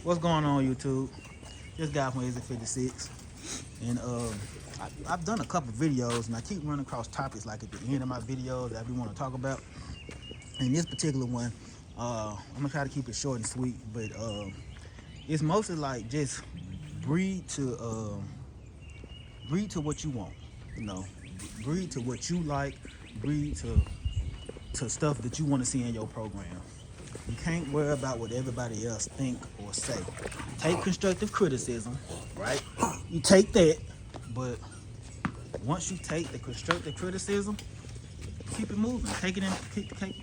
What's going on, YouTube? This guy from Easy56, and I've done a couple videos, and I keep running across topics like at the end of my videos that we want to talk about. And this particular one, I'm gonna try to keep it short and sweet, but it's mostly like just breed to breed to what you want, you know, breed to what you like, breed to stuff that you want to see in your program. You can't worry about what everybody else think or say. Take constructive criticism, right? You take that, but once you take the constructive criticism, keep it moving. Take it in,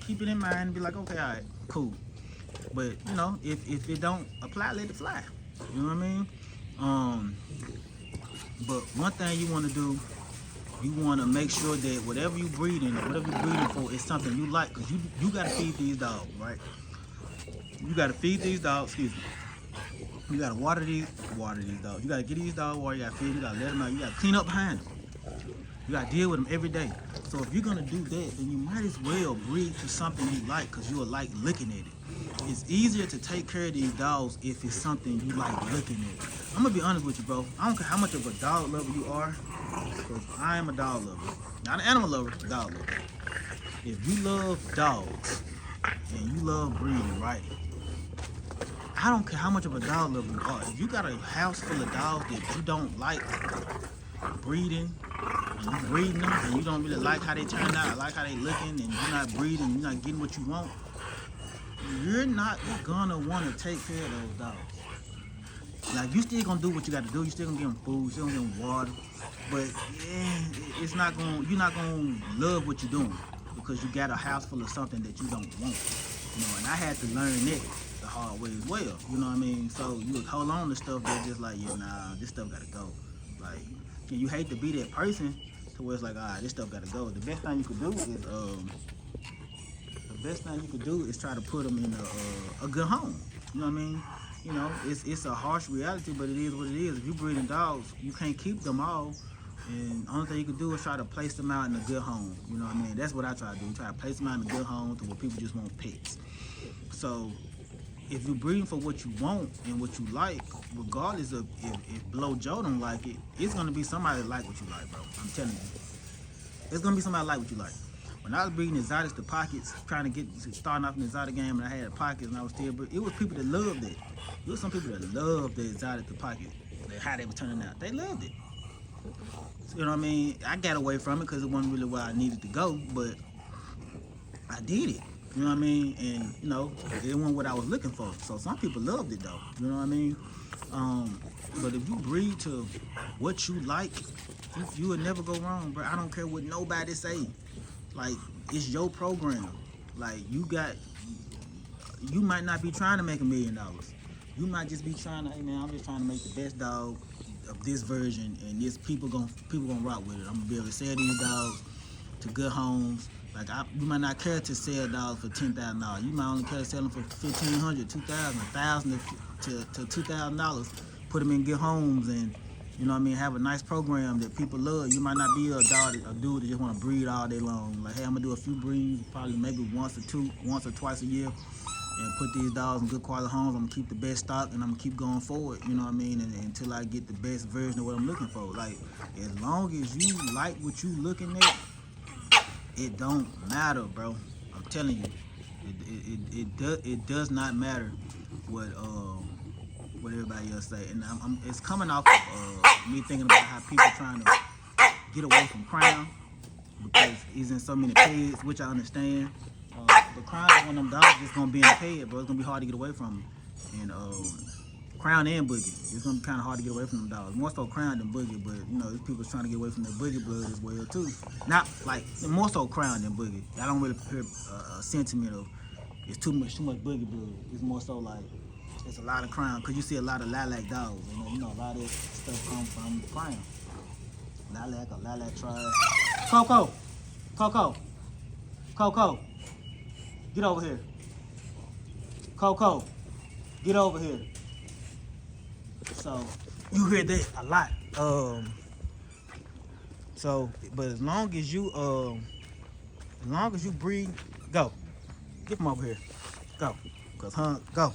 keep it in mind, and be like, okay, all right, cool. But you know, if it don't apply, let it fly. You know what I mean? Um, but one thing you want to do, you want to make sure that whatever you breeding, or whatever you're breeding for, is something you like, cause you gotta feed these dogs, right? You gotta feed these dogs. Excuse me. You gotta water these dogs. You gotta get these dogs water. You gotta feed them. You gotta let them out. You gotta clean up behind them. You gotta deal with them every day. So if you're gonna do that, then you might as well breed to something you like, cause you'll like looking at it. It's easier to take care of these dogs if it's something you like looking at. I'm gonna be honest with you, bro. I don't care how much of a dog lover you are, cause I am a dog lover, not an animal lover, dog lover. If you love dogs and you love breeding, right? I don't care how much of a dog lover you are. If you got a house full of dogs that you don't like breeding, and you breeding them, and you don't really like how they turn out, like how they looking, and you're not breeding, you're not getting what you want, you're not gonna want to take care of those dogs. Like, you still gonna do what you got to do. You still gonna give them food, you still gonna give them water, but yeah, it's not gonna. You're not gonna love what you're doing because you got a house full of something that you don't want. You know, and I had to learn that the hard way as well. You know what I mean? So you would hold on to stuff that's just like, yeah, nah, this stuff gotta go. Like, and you hate to be that person to where it's like, all right, this stuff gotta go. The best thing you could do is try to put them in a good home. You know what I mean? You know, it's a harsh reality, but it is what it is. If you breeding dogs, you can't keep them all. And the only thing you can do is try to place them out in a good home. You know what I mean? That's what I try to do. Try to place them out in a good home to where people just want pets. So if you're breeding for what you want and what you like, regardless of if Blow Joe don't like it, it's gonna be somebody that like what you like, bro. I'm telling you. It's gonna be somebody that like what you like. When I was breeding exotics to pockets, trying to starting off in the exotic game, and I had pockets and I was still breeding, it was people that loved it. There was some people that loved the exotic to pocket, how they were turning out. They loved it. You know what I mean? I got away from it because it wasn't really where I needed to go, but I did it. You know what I mean? And, you know, it wasn't what I was looking for. So some people loved it, though. You know what I mean? But if you breed to what you like, you would never go wrong, bro. I don't care what nobody say. Like, it's your program. Like, you might not be trying to make $1 million. You might just be trying to, hey man, I'm just trying to make the best dog of this version, and this people gonna rock with it. I'm gonna be able to sell these dogs to good homes. Like, you might not care to sell dogs for $10,000. You might only care to sell them for $1,500, $2,000, $1,000 to $2,000. Put them in good homes, and you know what I mean, have a nice program that people love. You might not be a dude that just want to breed all day long. Like, hey, I'm gonna do a few breeds, probably maybe once or twice a year, and put these dogs in good quality homes. I'm gonna keep the best stock, and I'm gonna keep going forward. You know what I mean? And until I get the best version of what I'm looking for. Like, as long as you like what you looking at, it don't matter, bro. I'm telling you, it does not matter what everybody else say. And it's coming off of me thinking about how people trying to get away from Crown because he's in so many peds, which I understand. But Crown is one of them dogs that's gonna be in the ped, bro. It's gonna be hard to get away from him. And Crown and Boogie, it's gonna be kind of hard to get away from them dogs. More so Crown than Boogie, but you know, there's people trying to get away from their Boogie blood as well too. Not like more so Crown than Boogie. I don't really hear a sentiment of it's too much Boogie blood. It's more so like it's a lot of Crown, because you see a lot of lilac dogs. You know, a lot of stuff comes from Crown. Lilac or lilac trash. Coco, get over here. Coco, get over here. So you hear that a lot. So, but as long as you breed, go. Get from over here. Go. Go.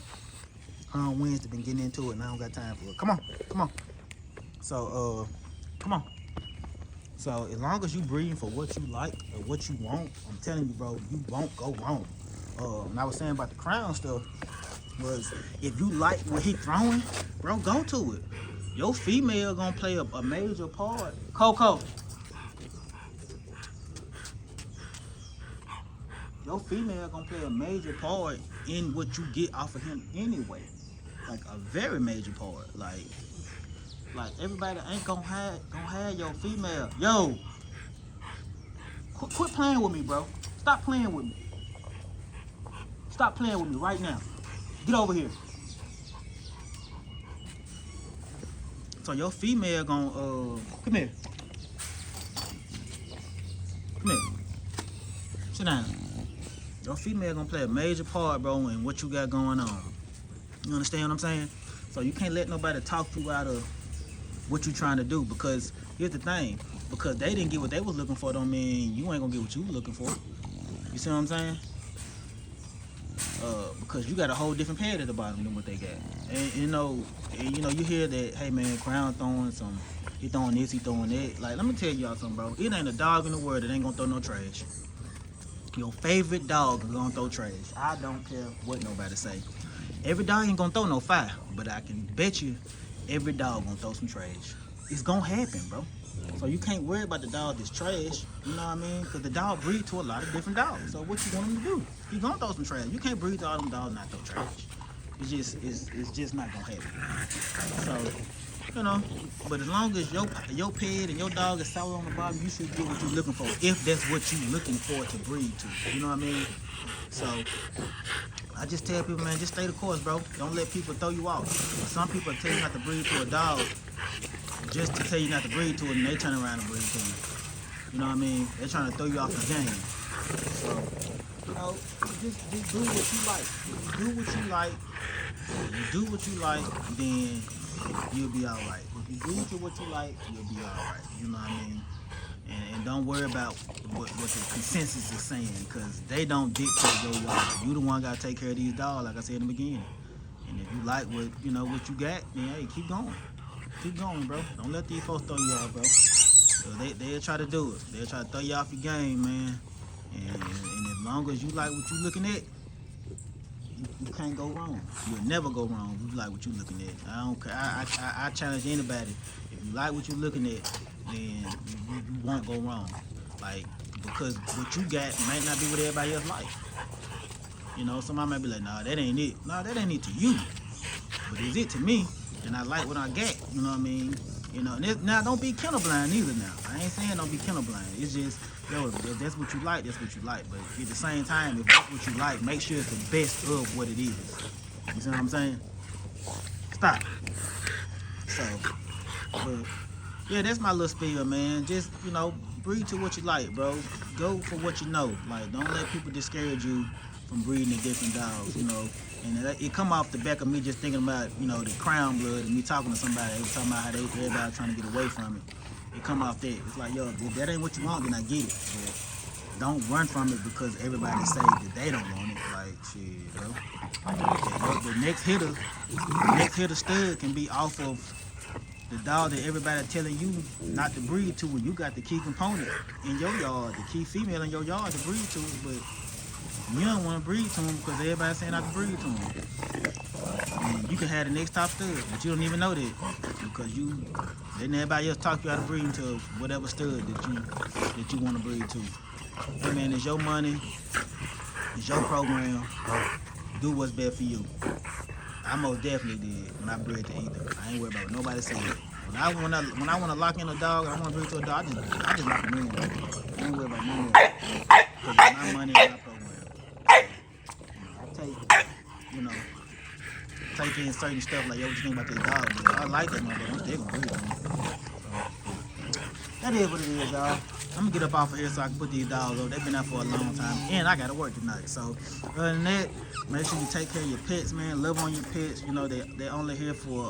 Wednesday been getting into it, and I don't got time for it. Come on, come on. So, come on. So as long as you breeding for what you like or what you want, I'm telling you, bro, you won't go wrong. And I was saying about the crown stuff was if you like what he throwing, bro, go to it. Your female gonna play a major part. Coco. Your female gonna play a major part in what you get off of him anyway. Like a very major part. Like everybody ain't gonna have your female. Yo, quit playing with me, bro. Stop playing with me. Stop playing with me right now. Get over here. So your female gonna come here. Come here. Sit down. Your female gonna play a major part, bro, in what you got going on. You understand what I'm saying? So you can't let nobody talk you out of what you trying to do, because here's the thing, because they didn't get what they was looking for don't mean you ain't gonna get what you looking for. You see what I'm saying? Because you got a whole different pad at the bottom than what they got. And you know you hear that, hey man, Crown throwing some, he throwing this, he throwing that. Like, let me tell y'all something, bro. It ain't a dog in the world that ain't gonna throw no trash. Your favorite dog is gonna throw trash. I don't care what nobody say. Every dog ain't gonna throw no fire, but I can bet you every dog gonna throw some trash. It's gonna happen, bro. So you can't worry about the dog that's trash, you know what I mean? Because the dog breed to a lot of different dogs. So what you want him to do? He gonna throw some trash. You can't breed to all them dogs and not throw trash. It's just not gonna happen. So, you know, but as long as your pet and your dog is solid on the bottom, you should get what you're looking for, if that's what you're looking for to breed to. You know what I mean? So I just tell people, man, just stay the course, bro. Don't let people throw you off. Some people tell you not to breed to a dog just to tell you not to breed to it, and they turn around and breed to you. You know what I mean? They're trying to throw you off the game. So, you know, just do what you like. If you do what you like, then you'll be all right. If you do what you like, you'll be all right. You know what I mean? And don't worry about what the consensus is saying, because they don't dictate your yard. You the one got to take care of these dogs, like I said in the beginning. And if you like what you got, then hey, keep going. Keep going, bro. Don't let these folks throw you off, bro. So they'll try to do it. They'll try to throw you off your game, man. And as long as you like what you looking at, you can't go wrong. You'll never go wrong if you like what you looking at. I don't care. I challenge anybody. If you like what you're looking at, then you won't go wrong. Like, because what you got might not be what everybody else like. You know, somebody might be like, nah, that ain't it. Nah, that ain't it to you. But it's it to me, and I like what I got. You know what I mean? You know, now don't be kennel blind either now. I ain't saying don't be kennel blind. It's just, yo, if that's what you like, that's what you like. But at the same time, if that's what you like, make sure it's the best of what it is. You see what I'm saying? Stop. So, but yeah, that's my little spiel, man. Just, you know, breed to what you like, bro. Go for what you know. Like, don't let people discourage you from breeding the different dogs, you know. And it come off the back of me just thinking about, you know, the Crown blood, and me talking to somebody, they was talking about how everybody trying to get away from it. It come off that. It's like, yo, if that ain't what you want, then I get it. But don't run from it because everybody say that they don't want it. Like, shit, bro. The next hitter stud can be off of the dog that everybody telling you not to breed to, when you got the key component in your yard, the key female in your yard to breed to, but you don't want to breed to them because everybody's saying not to breed to them. And you can have the next top stud, but you don't even know that because then everybody else talk you out of breeding to whatever stud that you want to breed to. Hey man, it's your money, it's your program. Do what's best for you. I most definitely did when I bred to either. I ain't worried about what nobody said. When I want to lock in a dog, I want to breed to a dog, I just lock him in. I ain't worried about none of that. Because it's my money and my program. Take in certain stuff like, yo, what you think about this dog? But I like that motherfucker. I'm still gonna breed him. That is what it is, y'all. I'm gonna get up off of here so I can put these dogs over. They've been out for a long time, and I gotta work tonight. So, other than that, make sure you take care of your pets, man. Love on your pets. You know, they're only here for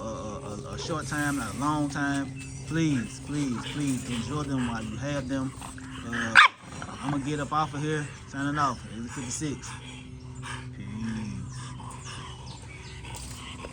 a short time, not a long time. Please, please, please enjoy them while you have them. I'm gonna get up off of here. Signing off. 56.